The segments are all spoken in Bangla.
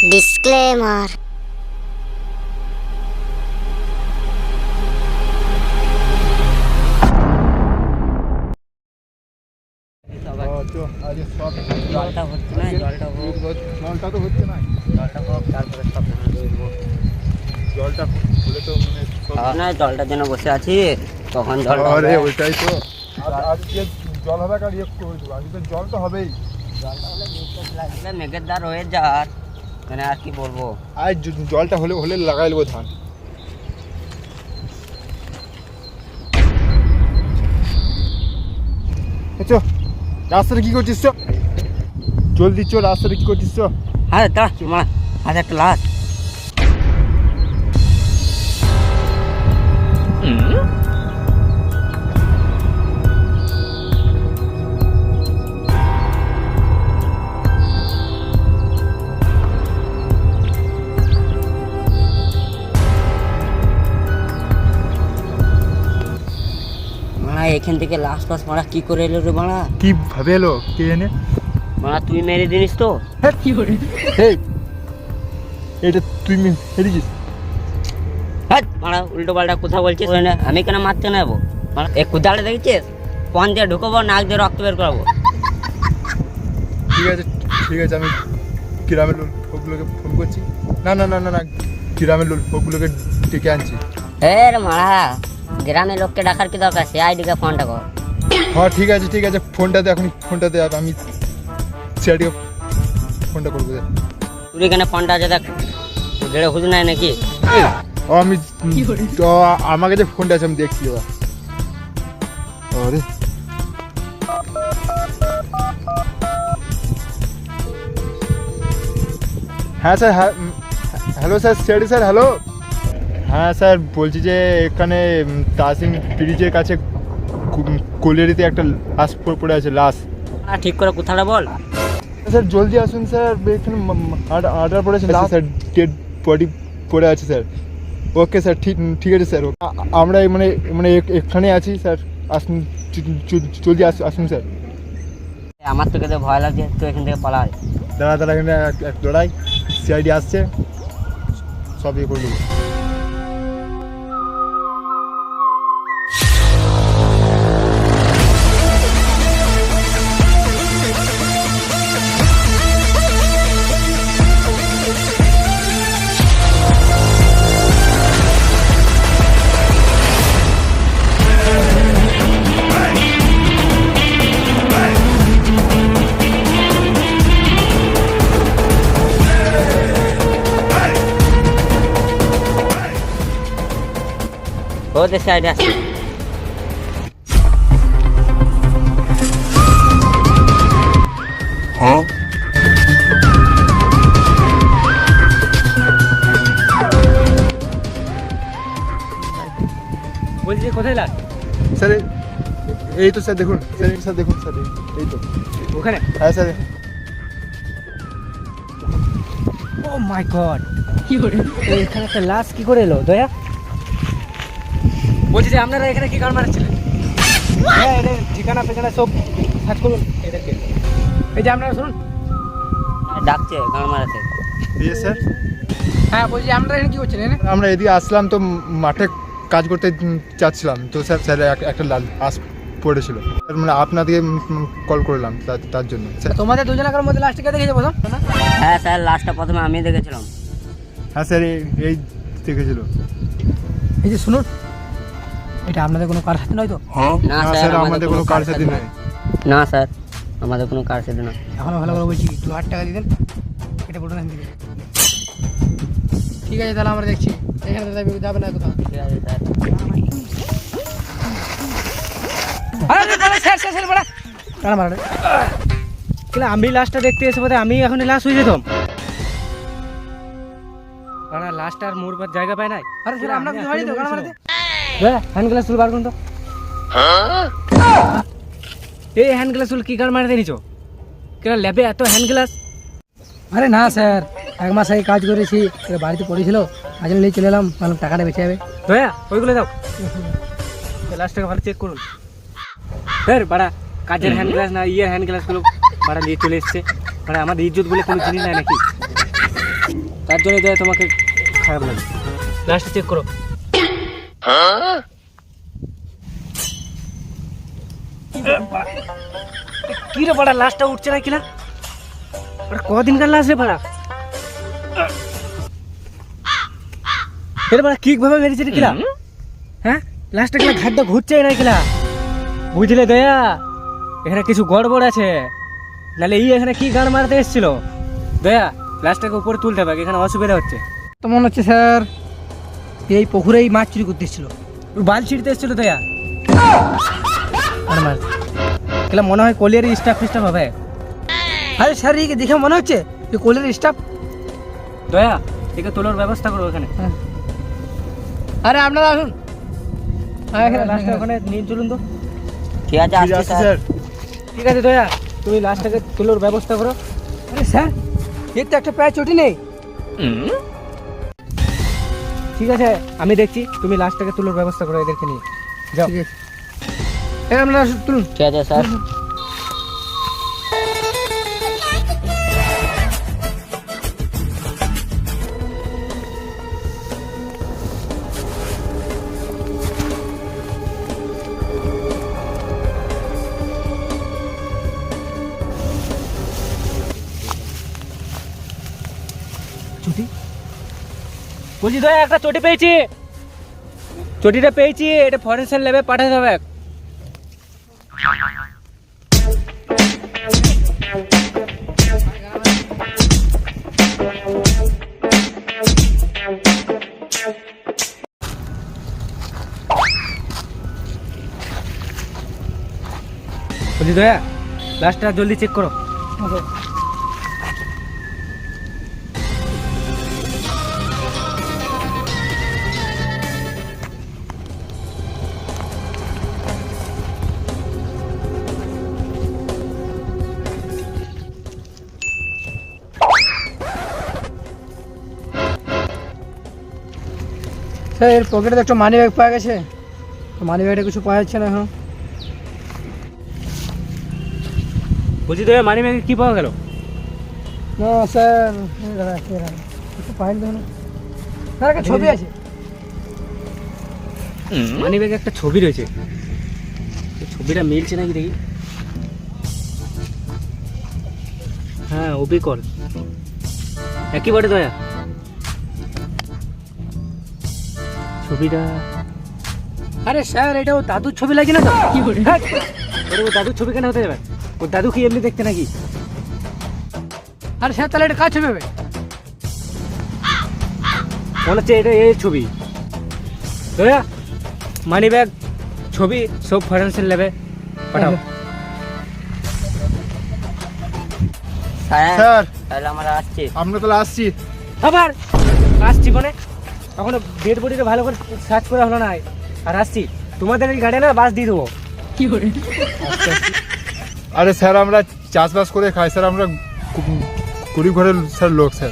ডিসক্লেমার। জলটা হচ্ছে না, জলটা হোক, জলটা তো হচ্ছে না, জলটা হোক, তারপরে সব দেখবো। জলটা হলে তো মানে না, জলটার জন্য বসে আছি, তখন জলটা আরে হবে। ওইটাই তো আজকে জল হবে আর ইয়ে করে দেবো, আজকে তো জল তো হবেই। জলটা হলে বৃষ্টি লাগলে মেঘের দ্বার হয়ে যার, মানে আর কি বলবো। আর জলটা হলে হলে লাগাই নেবো ধান। চ রাস্তাটা কি করছিস? চ জলদি চ, রাস্তাটা কি করছিস? চ হ্যাঁ দাঁড়া, মা আজ একটা লাশ। মারা এখান থেকে লাশ ফাস মারা কি করে এলো রে মারা? কি ভাবে এলো কে জানে? মারা তুই মেরে দিনিস তো? কি করে এটা তুই হেরিছিস? হ্যাঁ মারা উল্টো পাল্টা কথা বলছিস না, আমি কেন মারতে নেবো? মারা এক কুদালে দেখেছিস, পন দিয়ে ঢুকবো, নাক দিয়ে রক্ত বের করবো। ঠিক আছে ঠিক আছে, আমি গ্রামের লোকগুলোকে ফোন করছি। না না না না না, গ্রামের লোকগুলোকে ডেকে আনছি। রে মারা, গ্রামের লোককে ডাকার কি দরকার? সে আইডিকে ফোনটা কর। হ্যাঁ ঠিক আছে, ফোনটাতে এখনই ফোনটাতে আমি সিআইডিকে ফোনটা করবো। তুই এখানে ফোনটা আছে, দেখ গেড়ে হুজ নাই নাকি? ও আমি তো আমার কাছে ফোনটা আছে, আমি দেখছি এবার। আরে হ্যাঁ sir, hello sir, CID sir, hello. হ্যাঁ স্যার, বলছি যে এখানে তাসিম ব্রিজের কাছে কোলিয়ারিতে একটা লাশ পড়ে আছে, লাশ। ঠিক করে কোথাটা বল। স্যার জলদি আসুন স্যার, এখানে আর্ডার পড়েছে স্যার, ডেড বডি পড়ে আছে স্যার। ওকে স্যার, ঠিক আছে স্যার, আমরা মানে মানে এখানে আছি স্যার, আসুন জলদি আসুন স্যার। আমার থেকে তো ভয় লাগছে, তুই এখান থেকে পালা। দাঁড়া এখানে এক লড়াই, সিআইডি আসছে, সব ইয়ে করে দেবো। ও দেশে আইডিয়া আছে। হ্যাঁ বলছি কোথায় লাগ? স্যার এই তো স্যার, দেখুন স্যার দেখুন স্যার, এই তো ওখানে? হ্যাঁ স্যার। ও মাই গড, কি করে এখানে একটা লাশ কি করে এলো দয়া? বলছি যে আপনারা এখানে কি কারণ মারাচ্ছিলেন? হ্যাঁ, এটা ঠিকানা পেছনে সব সার্চ করুন এদেরকে। এই যে আপনারা শুনুন, ডাকছে গান মারাতে। স্যার হ্যাঁ বলছি আপনারা এখানে কি করছেন? আমরা এদিকে আসলাম তো, মাঠে কাজ করতে চাচ্ছিলাম তো স্যার একটা লাশ পড়েছিল, মানে আপনাদেরকে কল করলাম তার জন্য স্যার। তোমাদের দুজনের মধ্যে লাস্টে কে দেখেছে প্রথম? হ্যাঁ স্যার, লাস্টটা প্রথমে আমি দেখেছিলাম। হ্যাঁ স্যার, এই দেখেছিল। এই যে শুনুন, এটা আপনাদের কোনো কার সাথে নয় তো? না না স্যার, আমাদের কোনো কার সাথে নেই। না স্যার, আমাদের কোনো কার সাথে না। এখনো ভালো করে বলছি, 2000 টাকা দিয়ে দেন, এটা বলুন। ঠিক আছে তাহলে আমরা দেখছি, এখানে যাবে না কোথাও। ঠিক আছে স্যার। আমি লাস্টটা দেখতে এসে বোধহয় আমি এখন লাস্ট হয়ে যেতাম। লাস্ট আর মোর পর জায়গা পায় নাই। আরে স্যার আমরা কি হয়ে যেত গান মারতে? হ্যান্ড গ্লাস তুল বার করুন তো। এই হ্যান্ড গ্লাস তুল কি কার মারতে নিছো? কেন ল্যাবে এত হ্যান্ড গ্লাস? আরে না স্যার, 1 মাস আগে কাজ করেছি, বাড়িতে পড়েছিল, আজ নিয়ে চলে এলাম, ভালো টাকাটা বেঁচে যাবে। দয়া ওইগুলো দাও, লাস্টটাকে ভালো চেক করুন। স্যার বাড়া কাজের হ্যান্ড গ্লাস না, ইয়ের হ্যান্ড গ্লাসগুলো বাড়া নিয়ে চলে এসছে। মানে আমাদের ইজ্জত বলে কোনো জিনিস নাই নাকি? তার জন্য দয়া তোমাকে খারাপ লাগে। লাস্টে চেক করো। কি রে পাড়া, লাস্টটা উঠছে না কিনা? কদিনকার লাস্ট রে পাড়া? এর পাড়া কিক ভাবে মেরেছে রে কিলা? হ্যাঁ, লাস্টটা কিলা ঘাটটা ঘুরছে না কিলা? বুঝলে দয়া, এখানে কিছু গড়বড় আছে, নাহলে এখানে কি গান মারতে এসেছিল? দয়া, লাস্টটাকে উপরে তুলতে হবে, এখানে অসুবিধা হচ্ছে। তো মনে হচ্ছে স্যার এই পুকুরেই মাছ চুরি করতে এসেছিল। বাল ছিঁড়তে এসেছিল দয়া। আর মার এগুলো মনে হয় কলিয়ার স্টাফ ফিস্টাফ হবে। আরে স্যার একে দেখে মনে হচ্ছে যে কোলের স্টাফ। দয়া, একে তোলার ব্যবস্থা করো এখানে। আরে আপনারা আসুন। লাস্টটা ওখানে নিয়ে চলুন তো। ঠিক আছে, ঠিক আছে স্যার। ঠিক আছে দয়া, তুমি লাস্টটাকে তোলার ব্যবস্থা করো। আরে স্যার এর তো একটা পায়ে চটি নেই। ঠিক আছে, আমি দেখছি, তুমি লাস্টটাকে তোলার ব্যবস্থা করো এদেরকে নিয়ে যাও। ঠিক আছে, এই আপনারা আসুন, তুলুন। ঠিক আছে স্যার। চটি বলছি দয়া, একটা চটি পেয়েছি। চটিটা পেয়েছি, এটা ফরেন্সিক ল্যাবে পাঠাতে হবে। বলছি দয়া, লাস্টটা জলদি চেক করো। স্যার এর পকেটে তো একটা মানি ব্যাগ পাওয়া গেছে, মানি ব্যাগটা কিছু পাওয়া যাচ্ছে না এখন। বলছি দয়া, মানি ব্যাগে কি পাওয়া গেল? না স্যার, একটু পাইল দেখুন। স্যার একটা ছবি আছে। মানি ব্যাগে একটা ছবি রয়েছে, এই ছবিটা মিলছে নাকি দেখি। হ্যাঁ, অবিকল একই বটে দয়া। ছবিটা, আরে স্যার এটা ও দাদুর ছবি লাগে না তো? কি করে ও দাদুর ছবি কেন হতে যাবে? ও দাদু কি এমনি দেখতে নাকি? আরে স্যার তাহলে এটা কাজ ছবি হবে। মনে হচ্ছে এটা এই ছবি। দয়া, মানি ব্যাগ, ছবি সব ফরেন্সিক ল্যাবে পাঠাও। স্যার তাহলে আমরা আসছি। আমরা তাহলে আসছি। আবার আসছি মানে? এখনো ডেড বডিটা ভালো করে সার্চ করা হলো না, আর আসছি। তোমাদের এই গাড়ি না বাস দিয়ে দেবো। কি করে? আরে স্যার আমরা চাষবাস করে খাই স্যার, আমরা গরিব ঘরের স্যার লোক স্যার।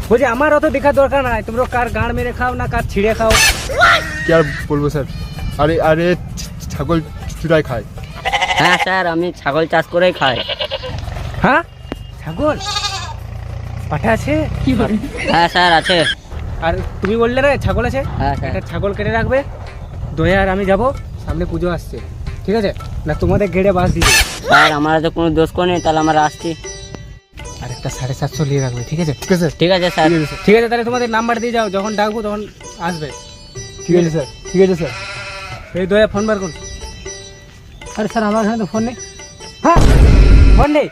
বলছি আমার অত দেখার দরকার নাই, তোমরা কার গাঁড় মেরে খাও না কার ছিঁড়ে খাও। কি আর বলবো স্যার। আরে আরে ছাগল চুরাই খায়। হ্যাঁ স্যার, আমি ছাগল চাষ করেই খাই। হ্যাঁ, ছাগল পাঠা আছে? কি করে? হ্যাঁ স্যার আছে। আর তুমি বললে না ছাগল আছে? হ্যাঁ স্যার। একটা ছাগল কেটে রাখবে। দয়া আর আমি যাব, সামনে পুজো আসছে, ঠিক আছে? না তোমাদের গেড়ে বাস দিয়ে দেবো। স্যার আমরা তো কোনো দোষ করিনি, তাহলে আমরা আসছি। আর একটা 750 নিয়ে রাখবে, ঠিক আছে? ঠিক আছে ঠিক আছে স্যার। ঠিক আছে, তাহলে তোমাদের নাম্বার দিয়ে যাও, যখন ডাকবো তখন আসবে। ঠিক আছে স্যার। ঠিক আছে স্যার। এই দয়া ফোন বার করুন। আরে স্যার আমার এখানে তো ফোন নেই। হ্যাঁ, ফোন নেই?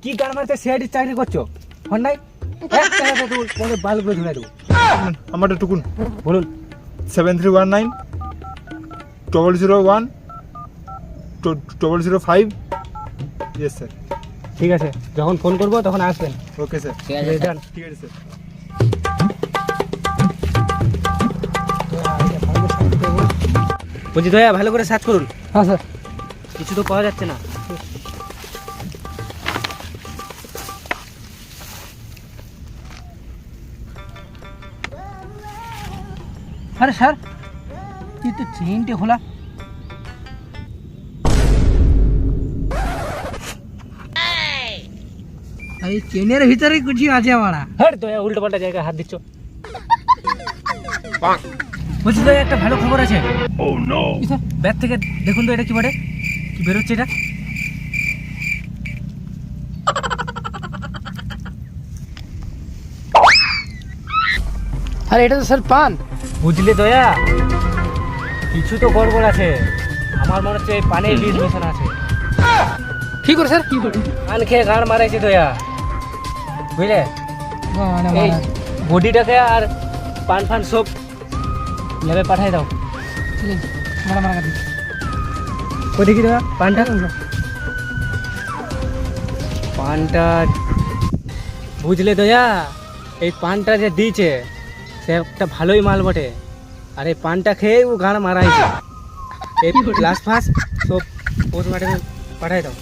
কি গান মারতে সিআইডির চাকরি করছো? ফোন নাই? তোমাদের বালগুলো ধরে দেবো। আমারটা টুকুন বলুন। 7319 001 005। Yes sir. ঠিক আছে, যখন ফোন করবো তখন আসবেন। Okay sir. ঠিক আছে স্যার। ঠিক আছে স্যার। বলছি দয়া ভালো করে সার্চ করুন, হ্যাঁ স্যার। কিছু তো পাওয়া যাচ্ছে না। আরে স্যার ये तो চেইনটা খোলা। এই চেনের ভিতরে কিছু আছে মারা। হ্যাঁ দয়া উল্টো পাল্টা জায়গায় হাত দিচ্ছ। বলছি দয়া একটা ভালো খবর আছে। ব্যাগ থেকে দেখুন তো এটা কি বটে, কি বেরোচ্ছে এটা? আরে এটা তো স্যার পান। বুঝলে দয়া, কিছু তো গড়বড় আছে। আমার মনে হচ্ছে এই পানের বীজ মেশানো আছে। কি করে স্যার, কি করে? পান খেয়ে গাড় মারাইছে দয়া, বুঝলে? মানে এই বডিটাকে আর পান ফান সব ল্যাবে পাঠাই দাও। মারা মারা কাটি। ও দেখি দয়া পানটা, পানটা বুঝলে দয়া, এই পানটা যে দিয়েছে সে একটা ভালোই মাল বটে। আর এই পানটা খেয়ে ও গাড় মারাইছে। এই লাস্ট ফার্স্ট সব পোস্টমর্টমে পাঠাই দাও।